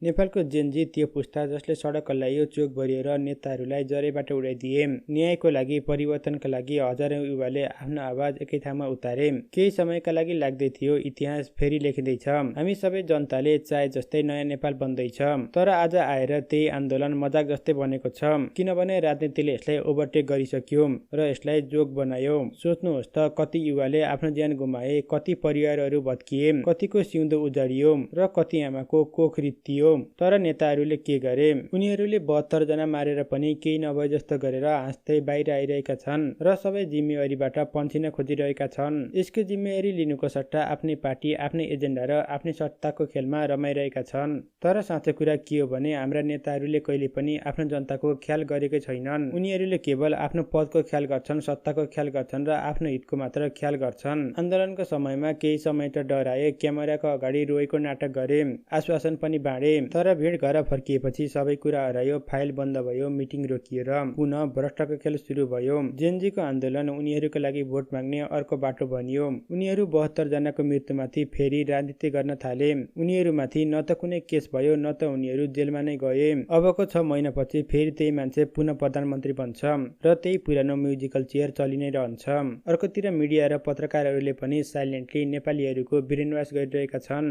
नेपालको जेनजी त्यो पुस्ता जसले सडक हल्लाइयो, चोक भरिएर नेताहरूलाई जरेबाट उडाइदिए। न्यायको लागि, परिवर्तनका लागि हजारौं युवाले आफ्नो आवाज एकै ठाउँमा उतारे। केही समयका लागि लाग्दै थियो इतिहास फेरि लेखिँदैछ। हामी सबै जनताले चाहे जस्तै नयाँ नेपाल बन्दैछ। तर आज आएर त्यही आन्दोलन मजाक जस्तै बनेको छ, किनभने राजनीतिले यसलाई ओभरटेक गरिसक्यो र यसलाई जोक बनायो। सोच्नुहोस् त, कति युवाले आफ्नो ज्यान गुमाए, कति परिवारहरू भत्किए, कतिको सिउँदो उजाडियो र कति आमाको कोख रित्तियो। तर नेताहरूले के गरे? उनीहरूले 72 जना मारेर पनि केही नभए जस्तो गरेर हाँस्दै बाहिर आइरहेका छन् र सबै जिम्मेवारीबाट पन्छिन खोजिरहेका छन्। यसको जिम्मेवारी लिनुको सट्टा आफ्नै पार्टी, आफ्नै एजेन्डा र आफ्नै सत्ताको खेलमा रमाइरहेका छन्। तर साँचो कुरा के हो भने हाम्रा नेताहरूले कहिले पनि आफ्नो जनताको ख्याल गरेकै छैनन्। उनीहरूले केवल आफ्नो पदको ख्याल गर्छन्, सत्ताको ख्याल गर्छन् र आफ्नो हितको मात्र ख्याल गर्छन्। आन्दोलनको समयमा केही समय त डराए, क्यामेराको अगाडि रोएको नाटक गरे, आश्वासन पनि बाँडे। तर भिड घर फर्किएपछि सबै कुरा हरायो, फाइल बन्द भयो, मिटिङ रोकिएर पुनः भ्रष्टको खेल सुरु भयो। जेनजीको आन्दोलन उनीहरूका लागि भोट माग्ने अर्को बाटो बन्यो। उनीहरू 72 जनाको मृत्युमाथि फेरि राजनीति गर्न थाले। उनीहरूमाथि न त कुनै केस भयो, न त उनीहरू जेलमा नै गए। अबको 6 महिनापछि फेरि त्यही मान्छे पुनः प्रधानमन्त्री बन्छ र त्यही पुरानो म्युजिकल चेयर चलि नै रहन्छ। अर्कोतिर मिडिया र पत्रकारहरूले पनि साइलेन्टली नेपालीहरूको ब्रेनवास गरिरहेका छन्।